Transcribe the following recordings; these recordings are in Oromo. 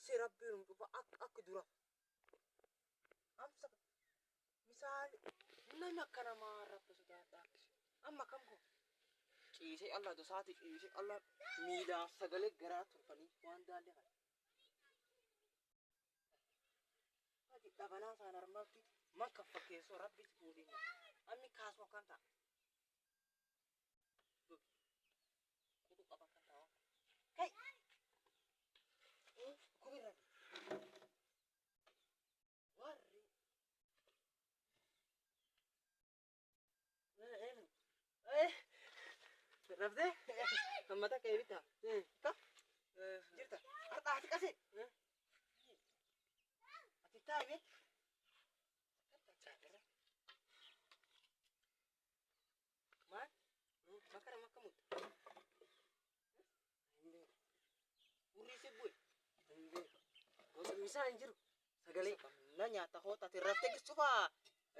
تيسي ربي رمضوبة أكدرة أمسك مثال نما كان ما رب سدادا أما كم هو تيسي الله دساتي تيسي الله ميدا سجل جرات فني وان دالي هذه دبنا سانر مبتي ما كفكي سو ربي تقولين أمي كاسو كنتا كودو كابا كنتا كاي كبيرة وري رفضه همتا كيفيتها كا جرتا أرتاح تكاسي أتتاي ما كان ما كمود وري سبوي مثال نجرو سجلي نانيا تاخو تاتي رفتك سوفا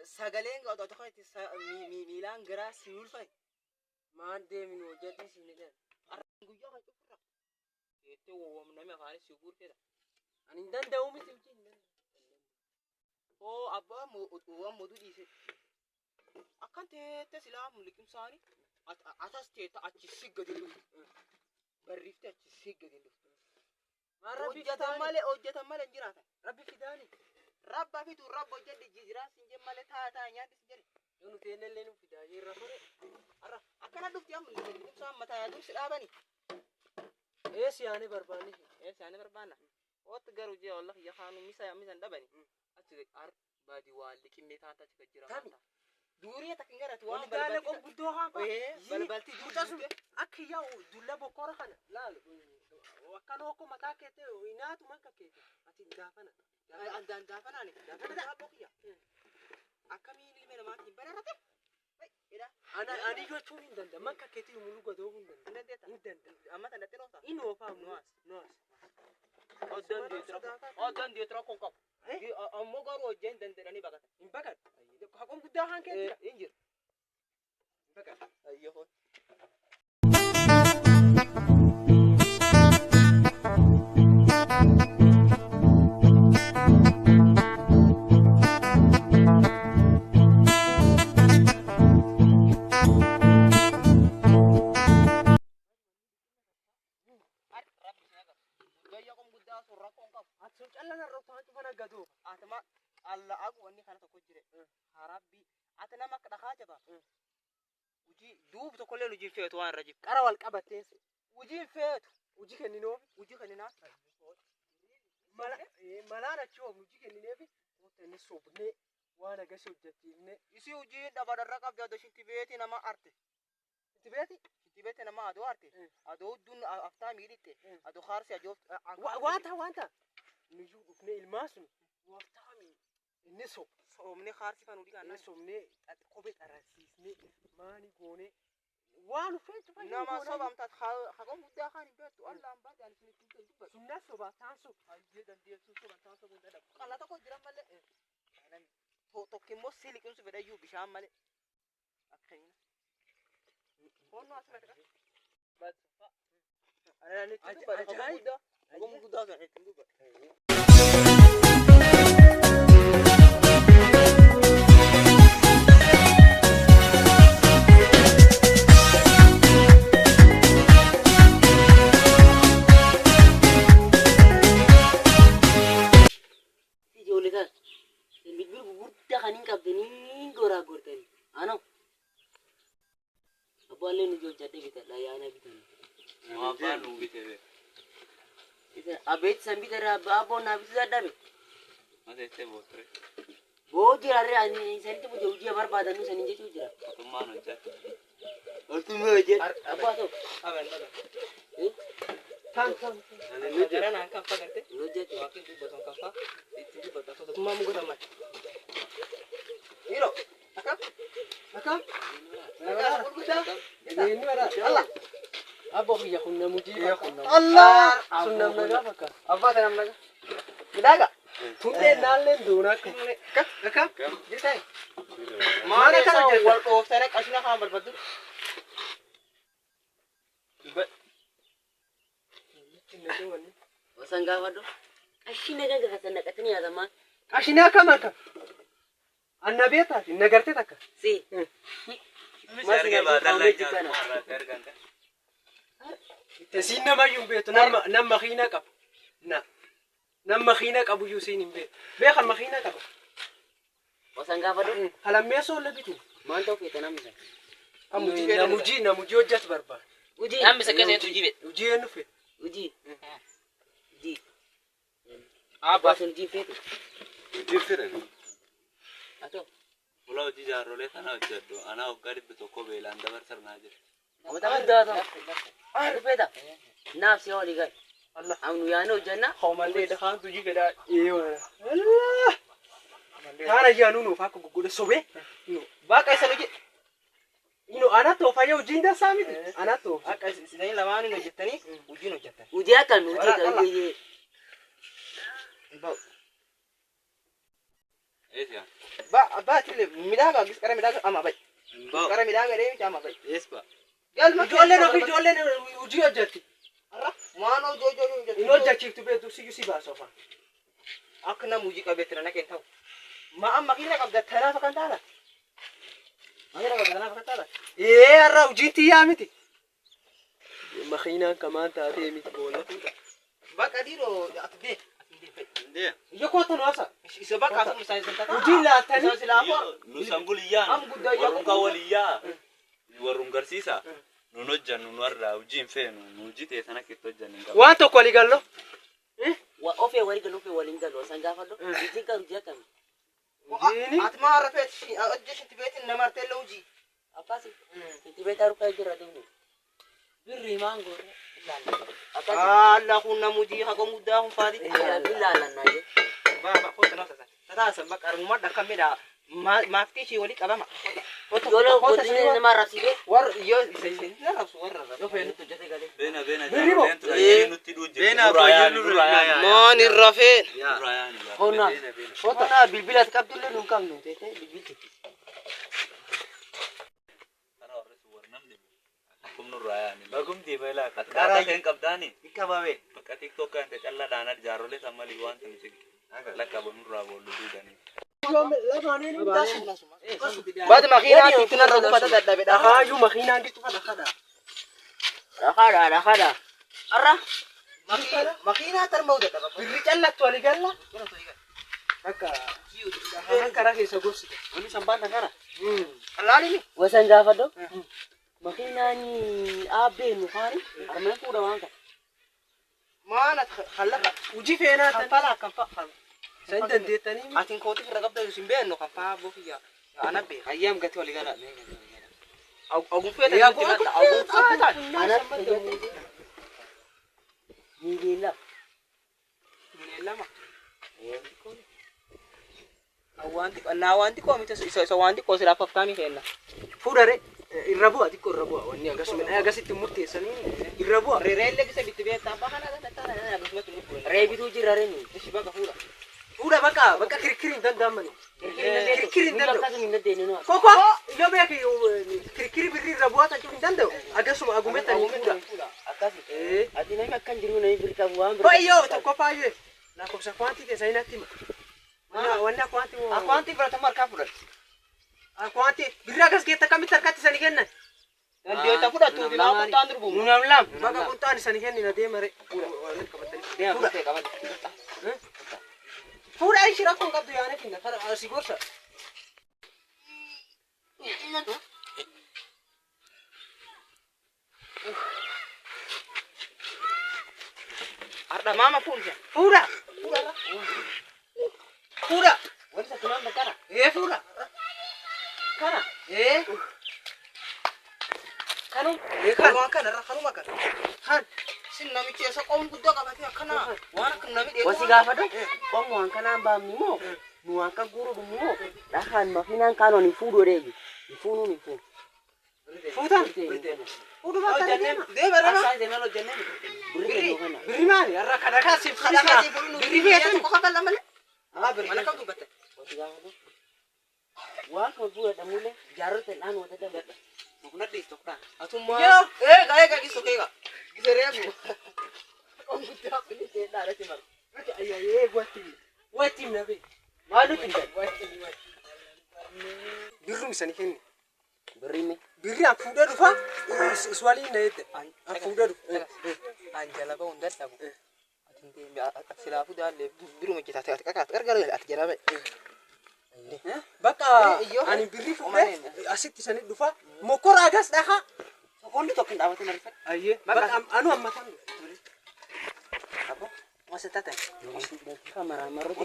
سجلين قاعد تاخو ميلان جراس يولفاي ما عندي من وجدي سنيدان أرجو يا أخي أفرح يتو ومن ما فارس يقول كذا أنا دان دومي تمشي هو أبا هو مودودي أكان تسلام ملكم ساني أتاس تيتا أتشيك قديلو بريفت أتشيك قديلو ما ربي أوجت مال إنجراتا ربي فداني رب في تو رب وجد جزيرة سنجم مال تاتا نياتي سنجري يونو تينل لينو فداني رفوري أرا أكان دوفتي أم ملكم سام متى يدوم سلابني إيش يعني برباني إيش يعني بربانا واتقرو جي والله يا خانو ميسا دبني أتشيك أر بادي والي كمية تاتا تكجرا دورية تكنجرة توان قال لكم بدوها بلبلتي دوري أكيا دولا بكرة خنا لا وكانوكم متاكته وينات ما ككيت أتدافنا دافنا أنا دافنا بقية أكمل من ما تبرر رتب أنا يجوا دندا ما ككيت يملوا قدوم دندا أما تنتهي نوسا إنه فاهم نواس أدن دي ترى كوكب أمو قارو جين دندا أنا بقى إن بقى حكم بدوها كده إنجر بقى أيوه أنا الرطان تبنا قدوم أتما الله أقوى إني خلاص أكوجري هربي أتنا ما كده خاجبا وجي دوب تقولي وجي فيت وان رجيب كروال كبتين وجي فيت وجي كنينو وجي خلينا ملانا تشوف وجي كنينبي وتني صوبني وانا قشوا جتيني يسي وجي دبر الرقاب جادو شنتي بيتي نما أرتي شنتي بيتي نما أدو أرتي أدو دون أفتام يديتي أدو خارسي أجوف وانتا نجوب ابن الماسم وافتامي النسو مني خارسي كانوا دي كان النسو مني قبض أراسيسني ماني قوني وانو فيت نما صوب أم تخاقم ودا خاني بيتو الله أم بعد يعني سنة تنتهي جبر سنة صوبا تانسو جدا دي صوب تانسو بندا قال تكو جرام ماله أنا تو كم سيلي كم سو بدا يو بشام ماله أكيد هون أسمع كذا بس أنا نتيجة بقى أقوم ودا كان نتيجة بقى أبيت سامبي ترى أبو نابي تزادمي ما تيجي بوتري بوجي أري أني سنتي بوجي أمر بادنو سنينجي توجرا ثم ما نجت أرتم وجه أبو أتو أبين هذا كم أنا نجت أنا كم فكرت نجت واقعي بس أنا كم فا تيجي بتاخذ ثم مو قدامك يلو أكم الله أبو هي كنا مجيبا الله سنة مجابك أبا تنام لك بداga تودي نالين دونا كم جتاي ما أنا كنا جل والقوف ترك أشنا خامر بدو وسنجا بدو Ashina gaga kasanaqatani adama. Ashina kamaka. Annabeta nagartee takka. Si. Misharge badalla nyaatu marraa ergan kan. Tasiin nama iyyuu hin beektu nama makiinaa qabu. Nama makiinaa qabu iyyuu siin hin beektu. Beekan makiinaa qaba. Wasan gaafadhu. Halammeessoo labitu. Maal ta'u feeta namni sana? Namujii hojjetu barbaada. Hojii. Amma isa keessatti hojii beektu. Hojii eenyu fedha? Hojii. Hojii. Abba. Wasan hojii feetu. Hojii firan. Atoo. Fuula hojii jaarrolee sana hojjedhu. Ana waggaa 100 beelaan dabarsarnaa jira. Amata guddaa ta'u. Dhufeeta. Naaf si olii gali. Amnu yaanoo hojjanna. Hoomallee dhahaan hojii fedhaa. Taana yaanuu nuuf akka gugguudha sobee. Baqa isa lagi. Anatoo fayyaa hojiin dansaa miti. Anatoo. Akka isin lamaan hin hojjettanii hojiin hojjettan. Hojii akkami hojii Eesyaa. Baatille midhaaga qara midhaaga amma bai. Qara midhaaga deemi amma bai. Eesba. Galma Ijoolleen hojii hojjetti. arra waan hojii hojjetu. Inni hojjechiiftu beektu si baasoofa. Akka nama hojii qabeetti na keen ta'u. Ma amma kiira qabda tanaaf kan taala. Makiina qabda tanaaf kan taala. Har'a hojiin xiyyaa miti. Makiinaan kamaan taatee miti boolatu. Bakka dhiiroo ati bee. Ndee. Iyyo kootu nuwasa. Isa bakka ati musaan isa tataa. Hojii laattanii. Isa silaafu. Nusan guliyyaan. Warrun ka waliyyaa. Warrun garsiisa. Nun hojjannu nu har'aa hojiin feenu. Nu hojii ta'e sana keessa hojjannu. Waan tokko walii gallo. ofee walii galu ofee waliin galu wasan gaafadhu. Hojii kan hojii akkami? Ati maa rafeet hojjechitti beetin nama arteella hojii. Akkasi. Itti beekaa rufaa jira deemu. Birri maangoo. Akkasi. Allah kun namujii haga muddaa kun faati. Ilaalannaa jee. Baba foto na sasa. Tata bakka arumma dhakka midha maaftii shi wali qabama. Yoo godinni nama rabsiifee. War yoo isin na rabsu warra. Yoo fe'uutu jotee galee. Beena Birribo. jaarroleen nutti dhuuje. Beena baay'ee Maani rafeen. Durayaan. Honna. Honna bilbila qabdullee nu qabnu teete bilbilti. Bagumti bela kata kan kabdani ikabawe bakka tiktok kan te challa dana jarole samali wan tumsi lakka bonura bolu dudani Baad makiina titina ragu bata dadhabe dha. Hayu makiinaan gitu kada kada. Dhaqaadha. Arra. Makiina tarmau dadhaba. Birri callatti walii galla. Akka karaa keessa gorsite. Wani sambaan kana. Alaani ni. Wasan gaafadhu. Makiinaani aabbee nu faani armeen fuudha waan kana. Maana khallaka. Hojii feenaa tan. Kanfala kanfa. San dandeettanii. Atin kooti irra qabda isin beenu kanfa bofiya. Ana be. Ayyaam gati walii gala. Agun feeta. Yaa Agun gootu. feeta. Anas ni geela. Lama. Awanti ko mita isa wanti ko sila faftani kenna. Fuudhare irra bu'a xiqqoo irra bu'a wanni akkasuma akkasitti murteessanii irra bu'a. Rerelle gisa bitti beektaa bakana kana akkasumas murteessa. Reebituu jira reeni. Ishi bakka fuudha. Fuudha bakka kirkiriin danda'amani. Kirkiriin danda'u. Akkasuma hin dandeenyu. Koko yoo beeki kirkiri birrii irra bu'aa tachuun hin danda'u. Akkasuma agumettanii fuudha. Akkasi. Ati nama akkan jiru namni birri qabu waan birri. Baay'ee tokko baay'ee. Lakkoofsa kwantii keessa hin atti hima. Wanni akwanti moo. Akwanti fudhatamu harkaa fudhatu. Akwanti birraa gas geetta kamitti harkatti isanii kennan. Dandeetta fudhatu dinaa kuntaan durbumu. Nuunam lam. Bakka kuntaan isanii kennina deemare. Deema kutee qabate. Fuudha ishii rakkoon qabdu yaane finna kana asii gorsa. Arda mama fuudha. Fuudha. Fuudha. Wani sa tunan da kana. Fuudha. Kana. Kanu. Kan. Kana ra kanu makan. Kan. Sin namichi isa qoom guddaa qabate akkana. Waan akka namni dheedu. Wasi gaafadhu. Qomu waan kanaan baamni moo nu waan kan guuru dhumni moo dhahaan makiinaan kaanoon hin fuudhu reebi. Hin fuudhuun hin fuudhu. Fuutaan. Fuudhu bakka deema. Deema rama. Asaa deemaa hojjannee birri kennu kana. Birri maali? Har'a kadhakaa siif Kadhakaa fudhisa. siif Birri feetan. Ko kakalla malee. Birri. Mana kam dubbatte. Wasi gaafadhu. Waan kan fuudhamulle jaarrota dhaan wata dabadha. Kuna dhiistu kuna. Atummaa. Yoo. Eega gisu keega. Gisereefu. Qomu guddaa kun ta'e dhaadhatti mara. Ayyaayee watti nabe. Maalu tintan? Birrum sani kenni. Birrime. Birri an fuudhee dhufa iswaliin na edde. An fuudhee dhufa. Anjalaba hunda dhabu. Silaafuu daallee biruma hojjetaa ati gargaara ati jalaba. Bakka ani birri fuudhee asitti sani dhufa mokora agas dhaha. Sokoonni tokko hin dhaabatin arifat. Ayyee bakka anu ammatan. Apa? Masa tatan? Kamera marut.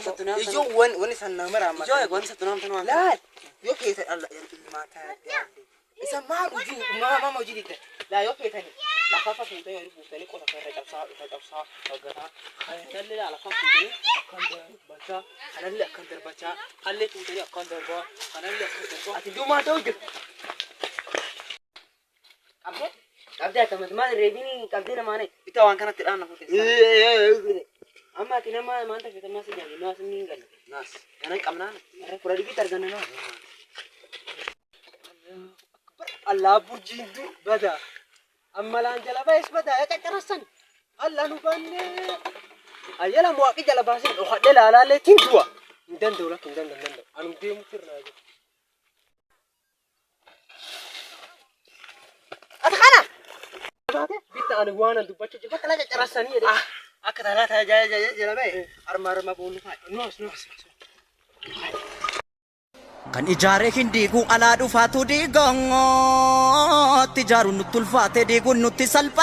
Ijoo wani sanna mara amma. Ijoo egon satu nam tanu. Laal yoo keessa Allah mata isa maal ujuu mama ujii dite laa yoo keessani lafa fuutanii yoo buutanii qofa irra cabsaa waggataa kanallee lafa fuutanii akkan darbachaa kanallee akkan darbachaa hallee fuutanii akkan darbaa kanallee akkan darbaa ati duumaa ta'u jiru. Abbo? Abdi akamat maal reebini qabdi namaane. Ita waan kanatti dhaana fuute. Amma ati nama maanta fitamaa si jaalle naas ni galle. Naas. Kanan qabnaan. Arra fura digit arganna naa. Allah burjiindu bada. Ammalaan jalaba es bada ya caccarasan. Allah nu banne. Ayyala muwaqi jalabasin dhokadhe laalaalee tinduwa. Hin danda'u lakki hin danda'u. Anum deemu firnaa jiru. Ati kana Bitta ani waan an dubbachuu jiru bakka na caccarasanii jedhe. akka tanaa tajaajila jalabee arma boonu fa'i. Noos. Kan ijaaree hin diigu alaa dhufaatu diigongooti ijaaruun nutti ulfaate diiguun nutti salpha.